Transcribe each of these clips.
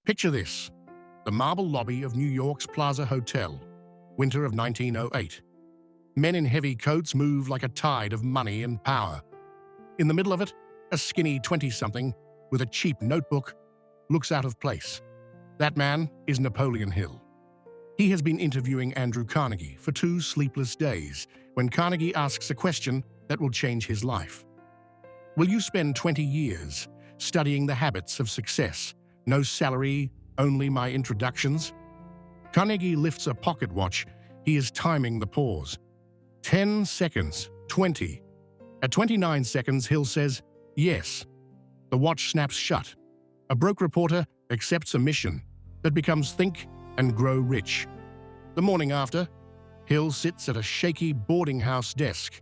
Picture this: the marble lobby of New York's Plaza Hotel, winter of 1908. Men in heavy coats move like a tide of money and power. In the middle of it, a skinny 20-something with a cheap notebook looks out of place. That man is Napoleon Hill. He has been interviewing Andrew Carnegie for 2 sleepless days when Carnegie asks a question that will change his life. Will you spend 20 years studying the habits of success? No salary, only my introductions? Carnegie lifts a pocket watch. He is timing the pause. 10 seconds, 20. At 29 seconds, Hill says, yes. The watch snaps shut. A broke reporter accepts a mission that becomes Think and Grow Rich. The morning after, Hill sits at a shaky boarding house desk.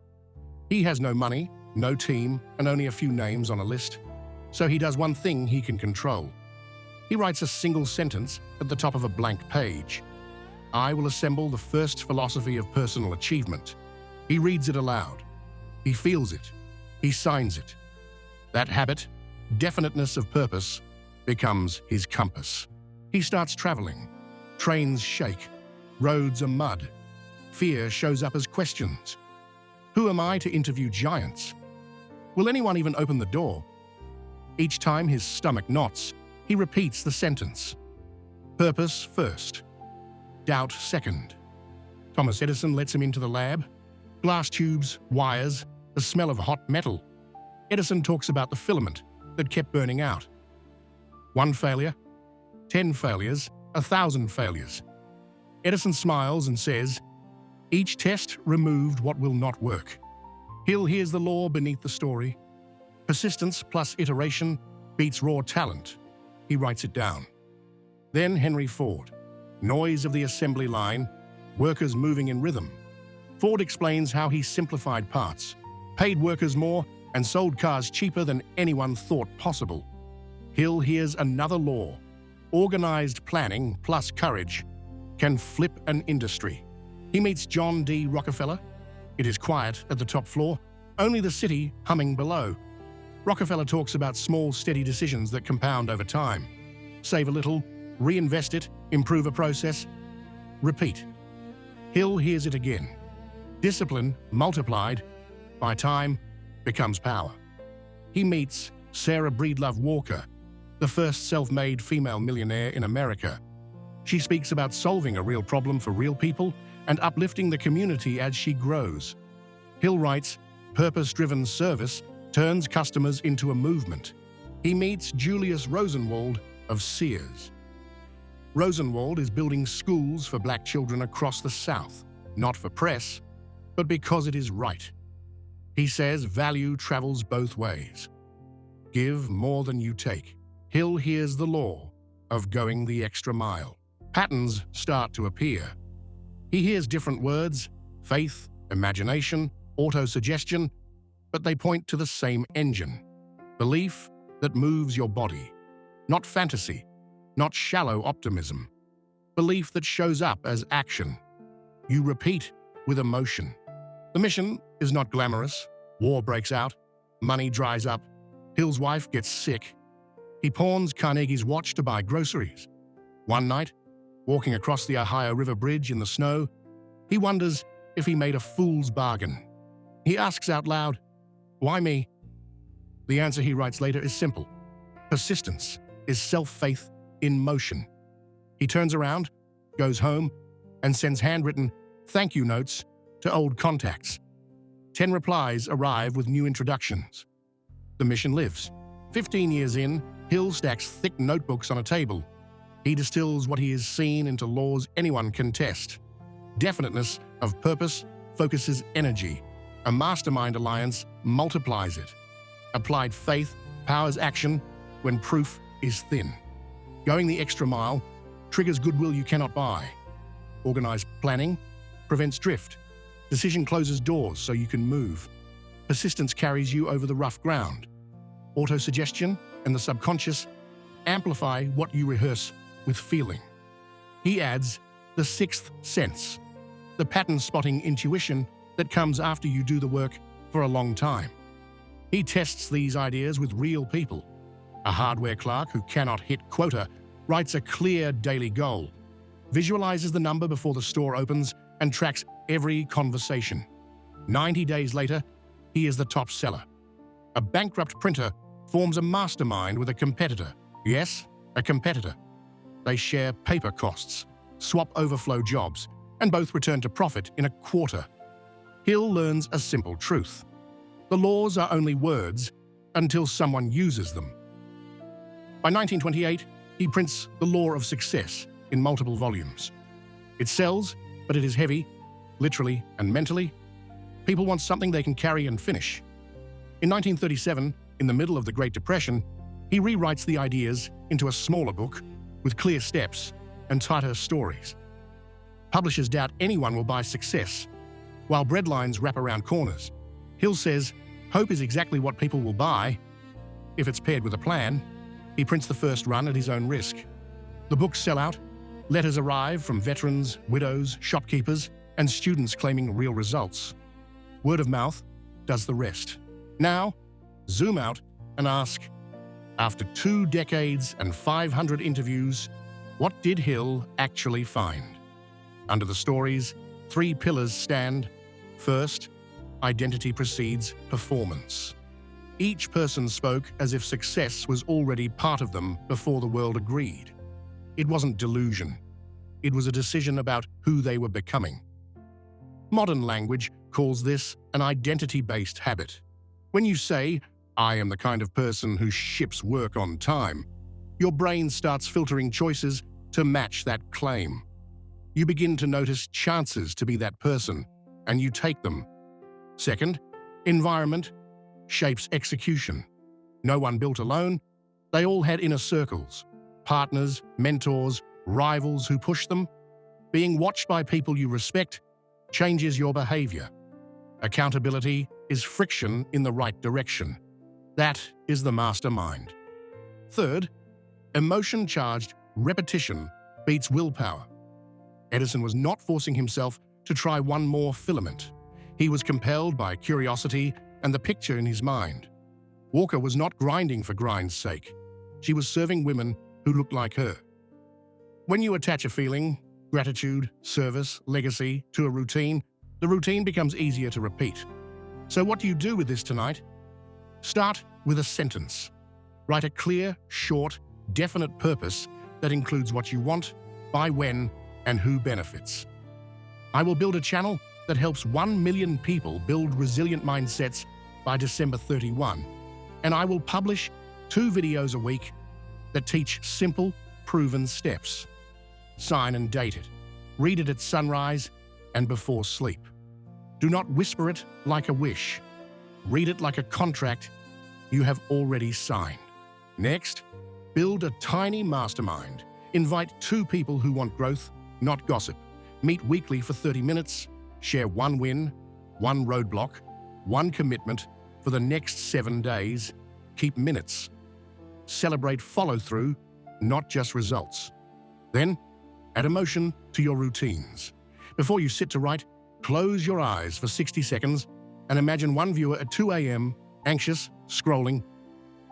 He has no money, no team, and only a few names on a list. So he does one thing he can control. He writes a single sentence at the top of a blank page. I will assemble the first philosophy of personal achievement. He reads it aloud. He feels it. He signs it. That habit, definiteness of purpose, becomes his compass. He starts traveling. Trains shake. Roads are mud. Fear shows up as questions. Who am I to interview giants? Will anyone even open the door? Each time his stomach knots, he repeats the sentence. Purpose first. Doubt second. Thomas Edison lets him into the lab. Glass tubes, wires, the smell of hot metal. Edison talks about the filament that kept burning out. 1 failure, 10 failures, 1,000 failures. Edison smiles and says, each test removed what will not work. Hill hears the law beneath the story. Persistence plus iteration beats raw talent. He writes it down. Then Henry Ford. Noise of the assembly line, workers moving in rhythm. Ford explains how he simplified parts, paid workers more, and sold cars cheaper than anyone thought possible. Hill hears another law. Organized planning plus courage can flip an industry. He meets John D. Rockefeller. It is quiet at the top floor, only the city humming below. Rockefeller talks about small, steady decisions that compound over time. Save a little, reinvest it, improve a process, repeat. Hill hears it again. Discipline multiplied by time becomes power. He meets Sarah Breedlove Walker, the first self-made female millionaire in America. She speaks about solving a real problem for real people and uplifting the community as she grows. Hill writes, purpose-driven service turns customers into a movement. He meets Julius Rosenwald of Sears. Rosenwald is building schools for black children across the South, not for press, but because it is right. He says value travels both ways. Give more than you take. Hill hears the law of going the extra mile. Patterns start to appear. He hears different words, faith, imagination, autosuggestion, but they point to the same engine. Belief that moves your body. Not fantasy, not shallow optimism. Belief that shows up as action. You repeat with emotion. The mission is not glamorous. War breaks out. Money dries up. Hill's wife gets sick. He pawns Carnegie's watch to buy groceries. One night, walking across the Ohio River Bridge in the snow, he wonders if he made a fool's bargain. He asks out loud, why me? The answer, he writes later, is simple. Persistence is self-faith in motion. He turns around, goes home, and sends handwritten thank you notes to old contacts. 10 replies arrive with new introductions. The mission lives. 15 years in, Hill stacks thick notebooks on a table. He distills what he has seen into laws anyone can test. Definiteness of purpose focuses energy. A mastermind alliance multiplies it. Applied faith powers action when proof is thin. Going the extra mile triggers goodwill you cannot buy. Organized planning prevents drift. Decision closes doors so you can move. Persistence carries you over the rough ground. Autosuggestion and the subconscious amplify what you rehearse with feeling. He adds the 6th sense, the pattern-spotting intuition that comes after you do the work for a long time. He tests these ideas with real people. A hardware clerk who cannot hit quota writes a clear daily goal, visualizes the number before the store opens, and tracks every conversation. 90 days later, he is the top seller. A bankrupt printer forms a mastermind with a competitor. Yes, a competitor. They share paper costs, swap overflow jobs, and both return to profit in a quarter. Hill learns a simple truth. The laws are only words until someone uses them. By 1928, he prints The Law of Success in multiple volumes. It sells, but it is heavy, literally and mentally. People want something they can carry and finish. In 1937, in the middle of the Great Depression, he rewrites the ideas into a smaller book with clear steps and tighter stories. Publishers doubt anyone will buy success, while breadlines wrap around corners. Hill says, hope is exactly what people will buy if it's paired with a plan. He prints the first run at his own risk. The books sell out. Letters arrive from veterans, widows, shopkeepers, and students claiming real results. Word of mouth does the rest. Now, zoom out and ask, after 2 decades and 500 interviews, what did Hill actually find? Under the stories, 3 pillars stand. First, identity precedes performance. Each person spoke as if success was already part of them before the world agreed. It wasn't delusion. It was a decision about who they were becoming. Modern language calls this an identity-based habit. When you say, I am the kind of person who ships work on time, your brain starts filtering choices to match that claim. You begin to notice chances to be that person, and you take them. Second, environment shapes execution. No one built alone. They all had inner circles, partners, mentors, rivals who pushed them. Being watched by people you respect changes your behavior. Accountability is friction in the right direction. That is the mastermind. Third, emotion-charged repetition beats willpower. Edison was not forcing himself to try one more filament. He was compelled by curiosity and the picture in his mind. Walker was not grinding for grind's sake. She was serving women who looked like her. When you attach a feeling, gratitude, service, legacy to a routine, the routine becomes easier to repeat. So what do you do with this tonight? Start with a sentence. Write a clear, short, definite purpose that includes what you want, by when, and who benefits. I will build a channel that helps 1 million people build resilient mindsets by December 31, and I will publish 2 videos a week that teach simple, proven steps. Sign and date it. Read it at sunrise and before sleep. Do not whisper it like a wish. Read it like a contract you have already signed. Next, build a tiny mastermind. Invite 2 people who want growth, not gossip. Meet weekly for 30 minutes. Share 1 win, 1 roadblock, 1 commitment for the next 7 days. Keep minutes. Celebrate follow-through, not just results. Then, add emotion to your routines. Before you sit to write, close your eyes for 60 seconds and imagine one viewer at 2 a.m., anxious, scrolling,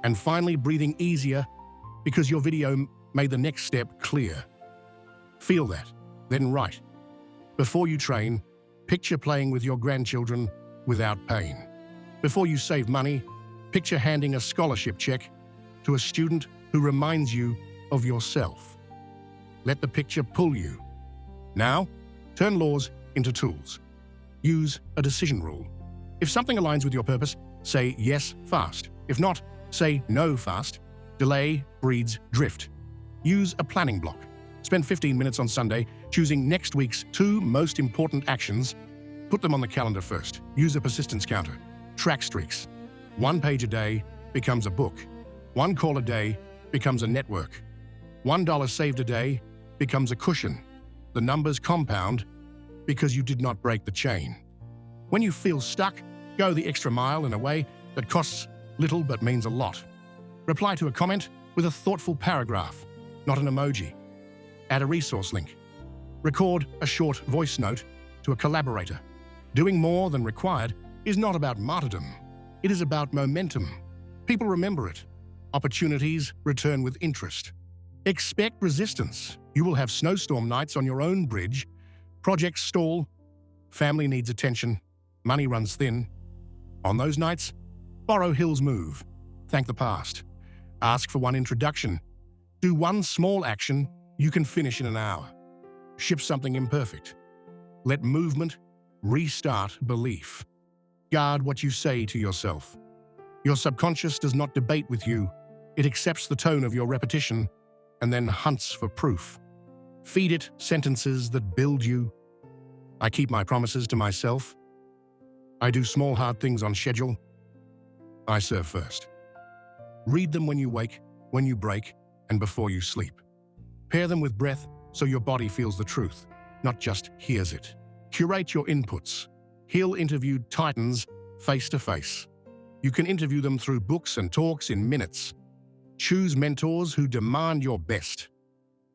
and finally breathing easier because your video made the next step clear. Feel that, then write. Before you train, picture playing with your grandchildren without pain. Before you save money, picture handing a scholarship check to a student who reminds you of yourself. Let the picture pull you. Now, turn laws into tools. Use a decision rule. If something aligns with your purpose, say yes fast. If not, say no fast. Delay breeds drift. Use a planning block. Spend 15 minutes on Sunday choosing next week's 2 most important actions. Put them on the calendar first. Use a persistence counter. Track streaks. 1 page a day becomes a book. 1 call a day becomes a network. $1 saved a day becomes a cushion. The numbers compound because you did not break the chain. When you feel stuck, go the extra mile in a way that costs little but means a lot. Reply to a comment with a thoughtful paragraph, not an emoji. Add a resource link. Record a short voice note to a collaborator. Doing more than required is not about martyrdom. It is about momentum. People remember it. Opportunities return with interest. Expect resistance. You will have snowstorm nights on your own bridge, projects stall, family needs attention, money runs thin. On those nights, borrow Hill's move. Thank the past. Ask for one introduction. Do one small action you can finish in an hour. Ship something imperfect. Let movement restart belief. Guard what you say to yourself. Your subconscious does not debate with you. It accepts the tone of your repetition and then hunts for proof. Feed it sentences that build you. I keep my promises to myself. I do small hard things on schedule. I serve first. Read them when you wake, when you break, and before you sleep. Pair them with breath so your body feels the truth, not just hears it. Curate your inputs. Hill interviewed titans face to face. You can interview them through books and talks in minutes. Choose mentors who demand your best.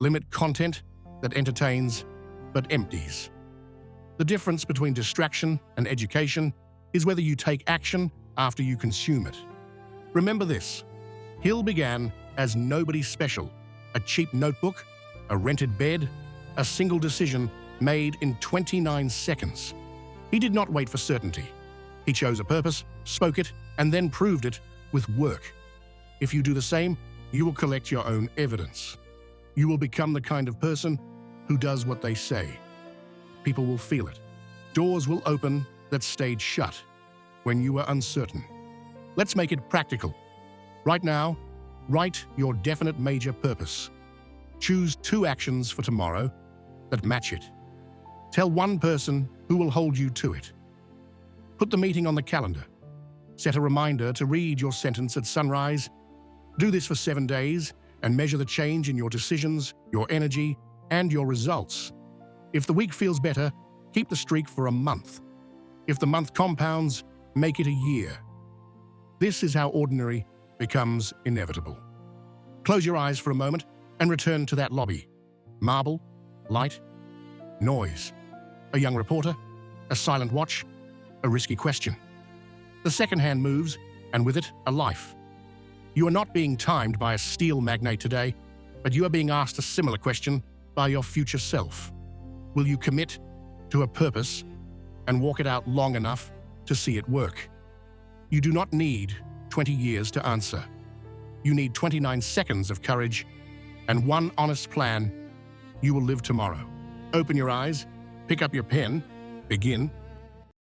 Limit content that entertains but empties. The difference between distraction and education is whether you take action after you consume it. Remember this: Hill began as nobody special, a cheap notebook, a rented bed, a single decision made in 29 seconds. He did not wait for certainty. He chose a purpose, spoke it, and then proved it with work. If you do the same, you will collect your own evidence. You will become the kind of person who does what they say. People will feel it. Doors will open that stayed shut when you were uncertain. Let's make it practical. Right now, write your definite major purpose. Choose 2 actions for tomorrow that match it. Tell one person who will hold you to it. Put the meeting on the calendar. Set a reminder to read your sentence at sunrise. Do this for 7 days and measure the change in your decisions, your energy, and your results. If the week feels better, keep the streak for a month. If the month compounds, make it a year. This is how ordinary becomes inevitable. Close your eyes for a moment and return to that lobby. Marble, light, noise. A young reporter, a silent watch, a risky question. The second hand moves, and with it, a life. You are not being timed by a steel magnate today, but you are being asked a similar question by your future self. Will you commit to a purpose and walk it out long enough to see it work? You do not need 20 years to answer. You need 29 seconds of courage and one honest plan. You will live tomorrow. Open your eyes, pick up your pen, begin.